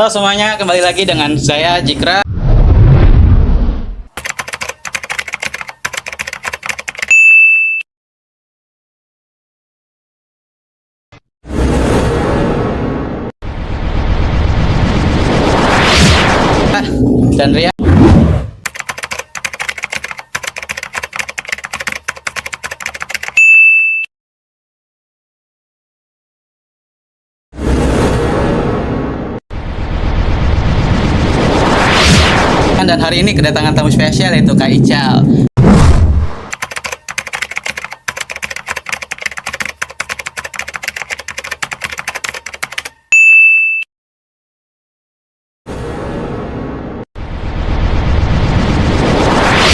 Halo semuanya, kembali lagi dengan saya Jikra. Dan Ria. Dan hari ini kedatangan tamu spesial yaitu Kak Ical.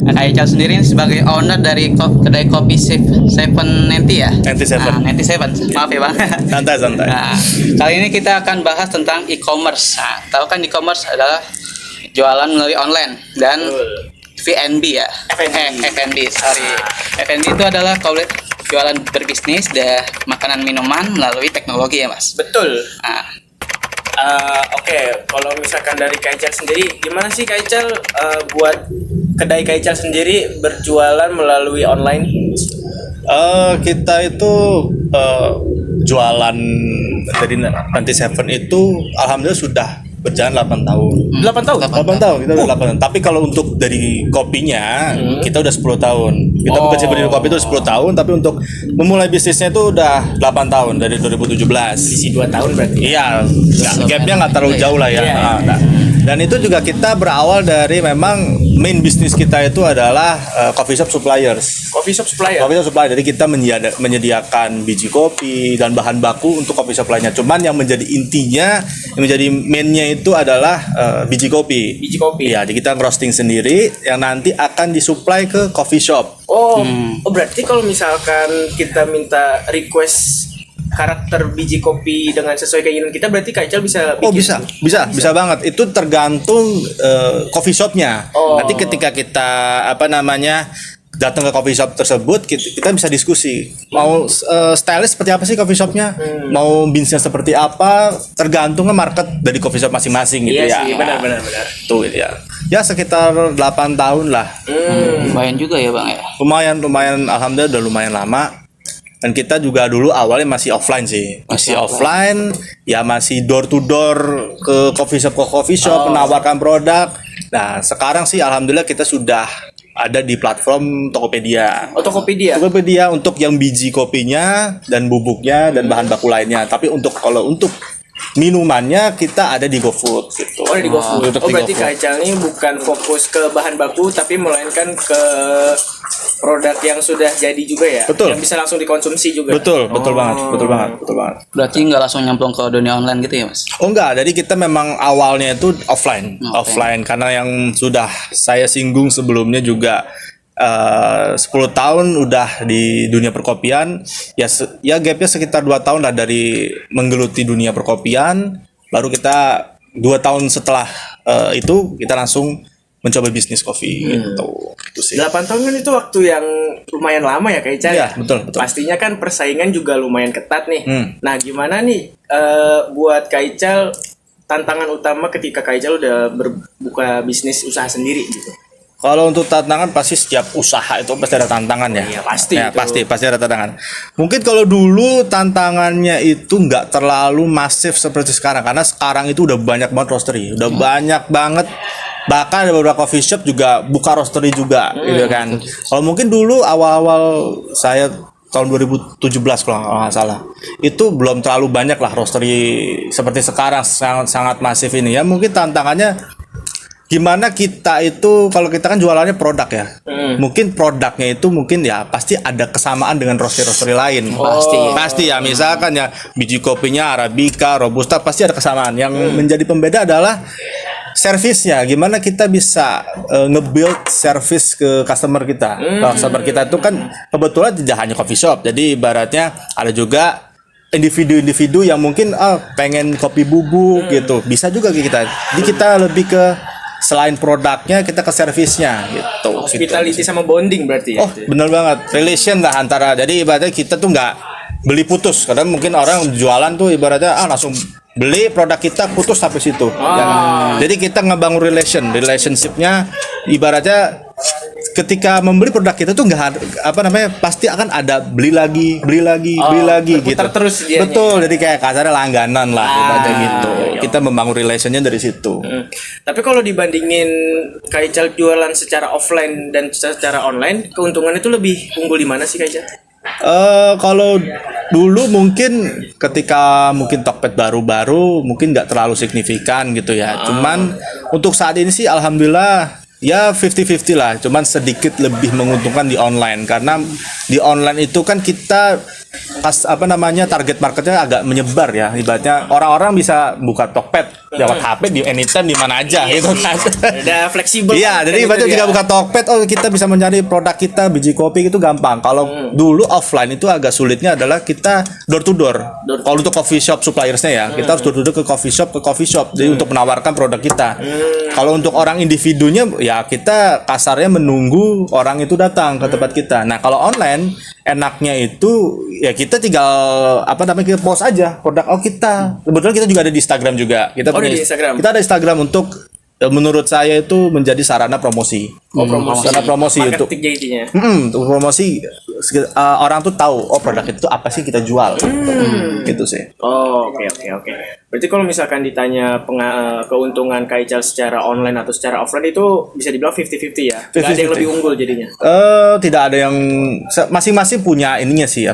Nah, Kak Ical sendiri sebagai owner dari kedai kopi Seven Nanti ya? 97. Nanti Seven, maaf ya bang. Santai. Nah, kali ini kita akan bahas tentang e-commerce. Nah, tahu kan e-commerce adalah jualan melalui online dan VNB ya. F&B, sorry. F&B itu adalah jualan berbisnis makanan minuman melalui teknologi ya mas. Betul. Nah, Oke, kalau misalkan dari Kaical sendiri, gimana sih Kaical buat kedai Kaical sendiri berjualan melalui online? Kita itu jualan dari 97 itu alhamdulillah sudah berjalan 8 tahun. 8 tahun? 8 tahun, kita udah 8 tahun. Tapi kalau untuk dari kopinya, kita udah 10 tahun. Kita bukan berdiri kopi itu 10 tahun, tapi untuk memulai bisnisnya itu udah 8 tahun dari 2017. Isi 2 tahun berarti? Iya, gapnya nggak terlalu jauh lah ya. Iya. Nah, dan itu juga kita berawal dari memang main bisnis kita itu adalah coffee shop suppliers. Coffee shop supplier? Coffee shop supplier, jadi kita menyediakan biji kopi dan bahan baku untuk coffee shop lainnya. Cuman yang menjadi intinya, yang menjadi mainnya itu adalah biji kopi. Biji kopi? Iya, jadi kita roasting sendiri yang nanti akan disuplai ke coffee shop. Oh, berarti kalau misalkan kita minta request karakter biji kopi dengan sesuai keinginan kita, berarti Kaical bisa bikin? Oh bisa banget. Itu tergantung coffee shopnya. Nanti ketika kita datang ke coffee shop tersebut, kita bisa diskusi. Mau stylist seperti apa sih coffee shopnya? Mau beansnya seperti apa? Tergantung market dari coffee shop masing-masing gitu Iya ya. sih, benar. Tuh ya. Ya sekitar 8 tahun lah. lumayan juga ya bang ya. Lumayan. Alhamdulillah udah lumayan lama. Dan kita juga dulu awalnya masih offline sih. Masih offline, ya masih door to door ke coffee shop menawarkan produk. Nah, sekarang sih alhamdulillah kita sudah ada di platform Tokopedia. Oh, Tokopedia? Tokopedia untuk yang biji kopinya dan bubuknya dan bahan baku lainnya. Tapi kalau untuk minumannya kita ada di GoFood gitu. Oh, di GoFood. Untuk Oh, di berarti GoFood. Kaical ini bukan fokus ke bahan baku, tapi melainkan ke produk yang sudah jadi juga ya? Betul. Yang bisa langsung dikonsumsi juga? Betul banget. Berarti nggak langsung nyemplung ke dunia online gitu ya mas? Oh enggak, jadi kita memang awalnya itu offline. Oke. Offline karena yang sudah saya singgung sebelumnya juga 10 tahun udah di dunia perkopian, ya gapnya sekitar 2 tahun lah dari menggeluti dunia perkopian, baru kita 2 tahun setelah itu kita langsung mencoba bisnis kopi gitu. Itu sih. 8 tahun kan itu waktu yang lumayan lama ya Kaical? Iya, betul. Pastinya kan persaingan juga lumayan ketat nih. Nah, gimana nih buat Kaical tantangan utama ketika Kaical udah berbuka bisnis usaha sendiri gitu? Kalau untuk tantangan pasti setiap usaha itu pasti ada tantangan ya. Iya, pasti Ya, itu. pasti ada tantangan. Mungkin kalau dulu tantangannya itu nggak terlalu masif seperti sekarang karena sekarang itu udah banyak banget roastery, udah banyak banget. Bahkan ada beberapa coffee shop juga buka roastery juga gitu kan. Kalau mungkin dulu awal-awal saya tahun 2017 kalau nggak salah, itu belum terlalu banyak lah roastery seperti sekarang sangat masif ini ya. Mungkin tantangannya gimana kita itu, kalau kita kan jualannya produk ya, mungkin produknya itu mungkin ya pasti ada kesamaan dengan roastery lain. Pasti ya, misalkan ya biji kopinya Arabica, Robusta pasti ada kesamaan. Yang menjadi pembeda adalah servisnya. Gimana kita bisa nge-build service ke customer kita. Customer kita itu kan kebetulan tidak hanya coffee shop, jadi ibaratnya ada juga individu-individu yang mungkin pengen kopi bubuk gitu, bisa juga kita. Jadi kita lebih ke selain produknya kita ke servisnya gitu. Hospitality sama bonding berarti ya? Oh bener banget, relation lah antara. Jadi ibaratnya kita tuh nggak beli putus. Kadang mungkin orang jualan tuh ibaratnya langsung beli produk kita putus sampai situ. Jadi kita ngebangun relationshipnya ibaratnya ketika membeli produk kita tuh pasti akan ada beli lagi gitu. Terus dianya. Betul, jadi kayak kasarnya langganan lah ibaratnya gitu. Kita membangun relationnya dari situ. Tapi kalau dibandingin Kaical jualan secara offline dan secara online, keuntungan itu lebih unggul di mana sih Kaical? Kalau dulu mungkin ketika mungkin Tokped baru-baru mungkin nggak terlalu signifikan gitu ya. Cuman untuk saat ini sih alhamdulillah ya 50-50 lah, cuman sedikit lebih menguntungkan di online karena di online itu kan kita target marketnya agak menyebar ya, ibaratnya orang-orang bisa buka Tokped lewat HP di anytime di mana aja gitu kan. Udah fleksibel. Iya, jadi ibaratnya jika buka Tokped kita bisa mencari produk kita biji kopi itu gampang. Kalau dulu offline itu agak sulitnya adalah kita door to door. Kalau untuk coffee shop suppliersnya ya, kita harus door to door ke coffee shop. Jadi untuk menawarkan produk kita. Kalau untuk orang individunya ya kita kasarnya menunggu orang itu datang ke tempat kita. Nah, kalau online enaknya itu ya kita tinggal kita post aja produk kita. Kebetulan kita juga ada di Instagram juga. Di Instagram. Kita ada Instagram untuk menurut saya itu menjadi sarana promosi. Sarana promosi untuk promosi orang tuh tahu produk itu apa sih kita jual. Gitu sih. Oke. Berarti kalau misalkan ditanya keuntungan Kaical secara online atau secara offline itu bisa dibilang 50-50 ya. Tidak ada yang lebih unggul jadinya. Tidak ada yang masing-masing punya ininya sih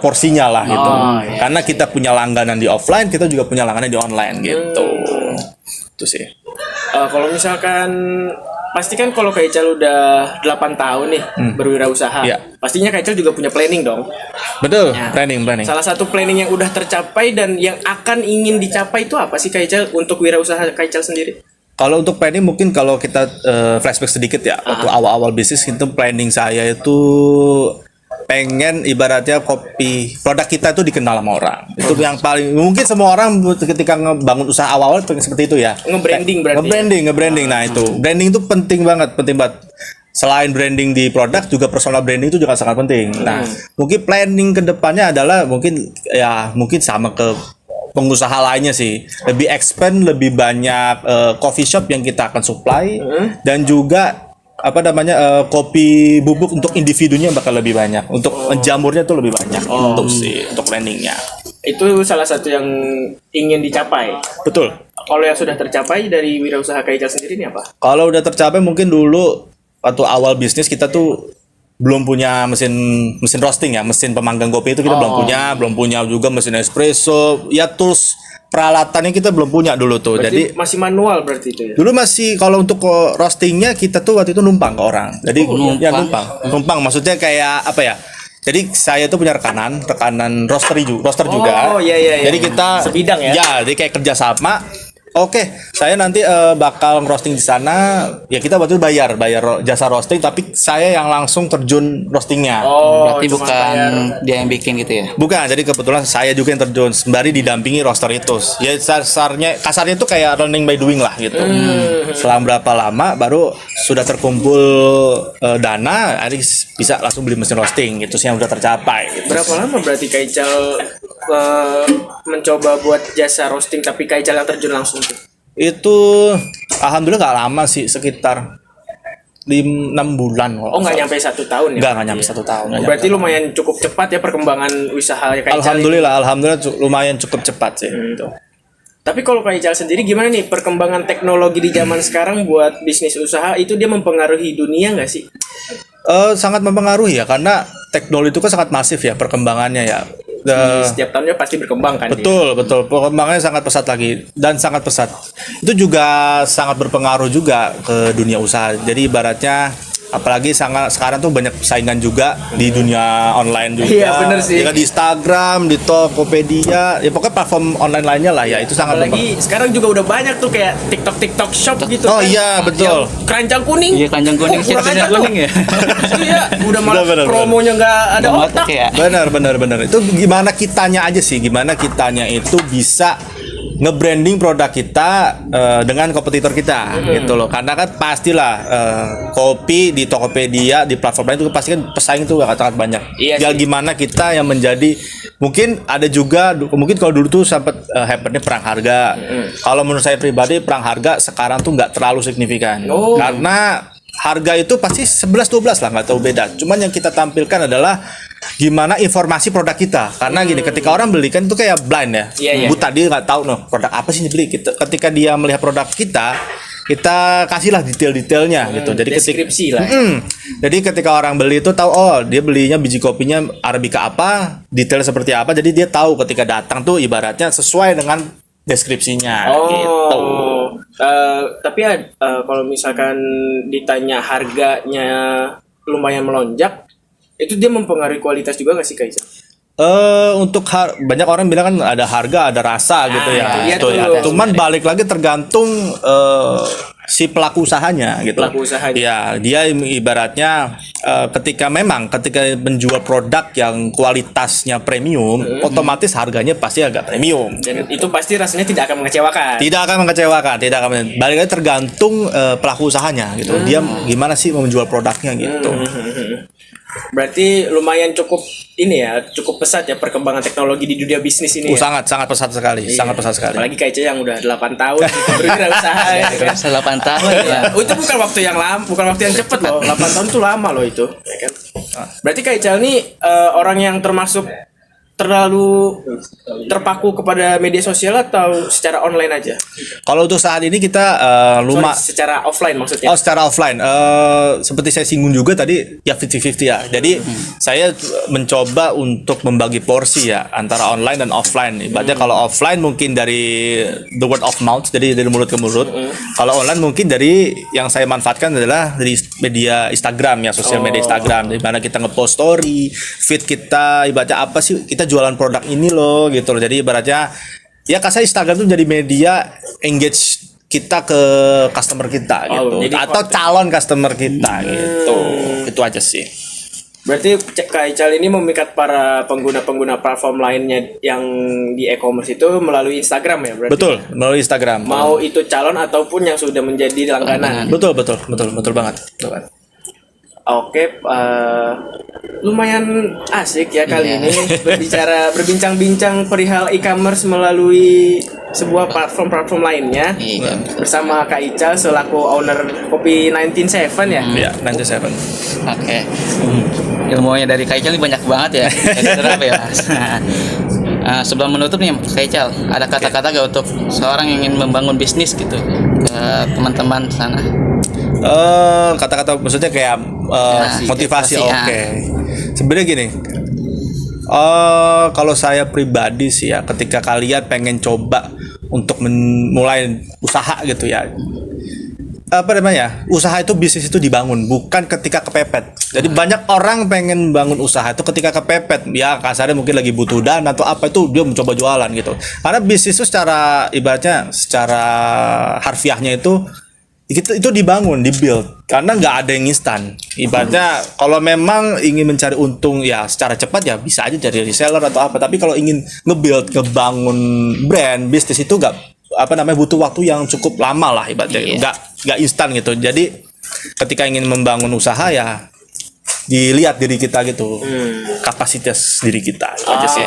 porsinya lah gitu. Karena kita punya langganan di offline, kita juga punya langganan di online gitu. Itu sih. Kalau misalkan pasti kan kalau Kaical udah 8 tahun nih berwirausaha, pastinya Kaical juga punya planning dong. Betul, planning. Salah satu planning yang udah tercapai dan yang akan ingin dicapai itu apa sih Kaical untuk wirausaha Kaical sendiri? Kalau untuk planning mungkin kalau kita flashback sedikit ya, waktu awal-awal bisnis itu planning saya itu pengen ibaratnya produk kita itu dikenal sama orang. Itu yang paling mungkin semua orang ketika ngebangun usaha awal pengen seperti itu ya. Nge-branding berarti. Nge-branding. Nah, itu. Branding itu penting banget. Selain branding di produk juga personal branding itu juga sangat penting. Nah, mungkin planning ke depannya adalah mungkin sama ke pengusaha lainnya sih. Lebih expand, lebih banyak coffee shop yang kita akan supply dan juga kopi bubuk untuk individunya bakal lebih banyak, untuk menjamurnya tuh lebih banyak untuk brandingnya. Itu salah satu yang ingin dicapai. Betul. Kalau yang sudah tercapai dari wirausaha Kaical sendiri ini apa? Kalau udah tercapai mungkin dulu waktu awal bisnis kita tuh belum punya mesin roasting ya, mesin pemanggang kopi itu kita belum punya juga mesin espresso, ya tools peralatannya kita belum punya dulu tuh. Berarti jadi masih manual berarti itu ya. Dulu masih kalau untuk roastingnya kita tuh waktu itu numpang ke orang. Jadi numpang maksudnya kayak apa ya? Jadi saya tuh punya rekanan roaster juga. Oh iya. Jadi kita sebidang ya. Ya, jadi kayak kerjasama. Oke, saya nanti bakal roasting di sana. Ya kita waktu itu bayar jasa roasting, tapi saya yang langsung terjun roastingnya. Berarti bukan dia yang bikin gitu ya? Bukan, jadi kebetulan saya juga yang terjun sembari didampingi roaster itu. Ya kasarnya itu kayak learning by doing lah gitu. Selang berapa lama baru sudah terkumpul dana, akhirnya bisa langsung beli mesin roasting. Itu sih yang udah tercapai. Gitu. Berapa lama berarti Kaical mencoba buat jasa roasting tapi Kaical yang terjun langsung tuh? Itu alhamdulillah nggak lama sih, sekitar 6 bulan. Nggak nyampe 1 tahun ya? Nggak nyampe 1 tahun. Berarti lumayan cukup cepat ya perkembangan usaha Kaical. Alhamdulillah lumayan cukup cepat sih. Gitu. Tapi kalau Kaical sendiri gimana nih perkembangan teknologi di zaman sekarang buat bisnis usaha itu dia mempengaruhi dunia nggak sih? Sangat mempengaruhi ya, karena teknologi itu kan sangat masif ya perkembangannya ya. Setiap tahunnya pasti berkembang kan? Betul. Perkembangannya sangat pesat lagi dan sangat pesat. Itu juga sangat berpengaruh juga ke dunia usaha. Jadi ibaratnya apalagi sekarang tuh banyak saingan juga di dunia online juga. Iya benar sih. Ya, di Instagram, di Tokopedia, ya pokoknya platform online lainnya lah ya, itu sangat apalagi sekarang juga udah banyak tuh kayak TikTok shop gitu. Oh kan? Iya betul. Yang keranjang kuning. Iya keranjang kuning, keranjang kuning ya. Iya, udah malah promonya nggak ada otak. Ya. Benar. Itu gimana kitanya aja sih, gimana kitanya itu bisa nge-branding produk kita dengan kompetitor kita gitu loh. Karena kan pastilah kopi di Tokopedia, di platform lain itu pasti kan pesaing itu sangat banyak. Iya Tinggal sih. gimana kita yang menjadi, mungkin ada juga mungkin kalau dulu tuh sempat happennya perang harga. Kalau menurut saya pribadi perang harga sekarang tuh nggak terlalu signifikan. Oh. Karena harga itu pasti 11-12 lah, nggak tahu beda. Cuman yang kita tampilkan adalah gimana informasi produk kita. Karena gini, ketika orang beli kan itu kayak blind ya, Iya, iya. buta, dia nggak tahu noh produk apa sih yang dibeli. Ketika dia melihat produk kita kasihlah detail-detailnya gitu. Jadi Deskripsi lah. jadi ketika orang beli itu tahu, oh dia belinya biji kopinya Arabica apa, detail seperti apa. Jadi dia tahu ketika datang tuh ibaratnya sesuai dengan deskripsinya gitu. Tapi kalau misalkan ditanya harganya lumayan melonjak, itu dia mempengaruhi kualitas juga nggak sih Kak Ica? Untuk banyak orang bilang kan ada harga ada rasa gitu ya. itu dia Itu ya. tuh. Cuman balik lagi tergantung si pelaku usahanya gitu. Pelaku usahanya. Ya, dia ibaratnya ketika menjual produk yang kualitasnya premium, otomatis harganya pasti agak premium. Dan itu pasti rasanya tidak akan mengecewakan. Tidak akan mengecewakan, balik lagi tergantung pelaku usahanya gitu. Dia gimana sih mau menjual produknya gitu. Berarti lumayan cukup ini ya, cukup pesat ya perkembangan teknologi di dunia bisnis ini. Ya? Sangat pesat sekali, sangat pesat sekali. Apalagi Kak Ica yang udah 8 tahun berwirausaha ya kan. 8 tahun ya. Oh, itu bukan waktu yang lama, bukan waktu yang cepat loh. 8 tahun itu lama loh itu, ya kan? Berarti Kak Ica ini orang yang termasuk terlalu terpaku kepada media sosial atau secara online aja? Kalau untuk saat ini kita Secara offline maksudnya. Oh, secara offline. Seperti saya singgung juga tadi, ya 50-50 ya. Jadi saya mencoba untuk membagi porsi ya antara online dan offline. Ibaratnya kalau offline mungkin dari the word of mouth, jadi dari mulut ke mulut. Kalau online mungkin dari yang saya manfaatkan adalah dari media Instagram ya, sosial media Instagram. Di mana kita ngepost story, feed kita, ibaratnya apa sih, kita jualan produk ini loh gitu loh. Jadi ibaratnya ya kasih Instagram tuh jadi media engage kita ke customer kita gitu, jadi atau calon customer kita gitu. Itu aja sih. Berarti Kak Ical ini memikat para pengguna-pengguna platform lainnya yang di e-commerce itu melalui Instagram ya berarti? Betul, melalui Instagram. Mau itu calon ataupun yang sudah menjadi langganan. Betul banget. Betul banget. Oke, lumayan asik ya kali ini berbincang-bincang perihal e-commerce melalui sebuah platform lainnya Iya. bersama Kak Ical selaku owner Kopi 197 ya. Iya, 97. Oke. Ilmunya dari Kak Ical ini banyak banget ya. Terap ya. Sebelum menutup nih Kak Ical, ada kata-kata gak untuk seorang yang ingin membangun bisnis gitu ke teman-teman sana? Kata-kata maksudnya kayak motivasi. motivasi, Oke. Sebenarnya gini. Kalau saya pribadi sih ya, ketika kalian pengen coba untuk memulai usaha gitu ya, usaha itu, bisnis itu dibangun bukan ketika kepepet. Jadi banyak orang pengen bangun usaha itu ketika kepepet, ya kasarnya mungkin lagi butuh dana atau apa, itu dia mencoba jualan gitu. Karena bisnis itu secara harfiahnya itu dibangun, dibuild, karena nggak ada yang instan. Ibaratnya kalau memang ingin mencari untung ya secara cepat ya bisa aja jadi reseller atau apa. Tapi kalau ingin ngebangun brand bisnis itu butuh waktu yang cukup lama lah ibaratnya. Nggak instan gitu. Jadi ketika ingin membangun usaha ya dilihat diri kita gitu, kapasitas diri kita. Itu aja sih.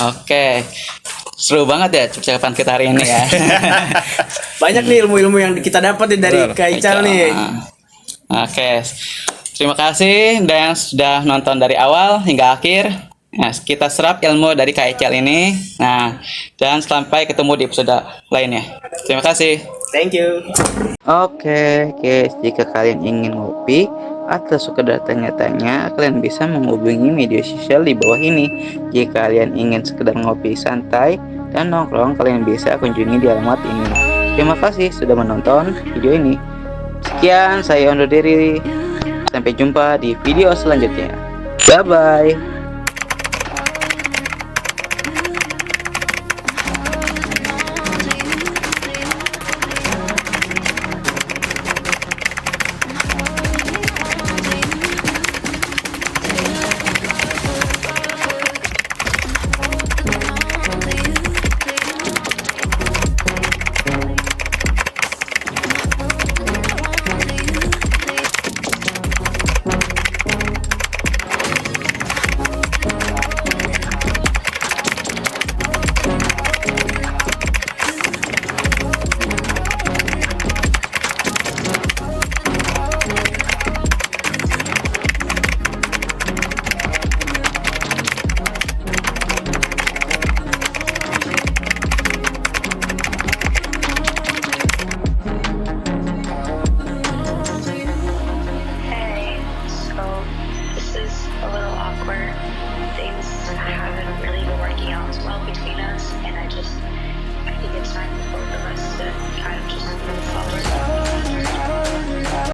Oke. Seru banget ya percakapan kita hari ini ya. Banyak nih ilmu-ilmu yang kita dapat nih dari Benar. Kak Ical nih. Oke. Terima kasih dan sudah nonton dari awal hingga akhir. Nah, kita serap ilmu dari Kak Ical ini. Nah, dan sampai ketemu di episode lainnya. Terima kasih. Thank you. Oke, guys, jika kalian ingin ngopi atau sekedar tanya-tanya, kalian bisa menghubungi media sosial di bawah ini. Jika kalian ingin sekedar ngopi santai dan nongkrong, kalian bisa kunjungi di alamat ini. Terima kasih sudah menonton video ini. Sekian, saya undur diri. Sampai jumpa di video selanjutnya. Bye-bye. wall between us, and I think it's time for both of us to kind of just move forward.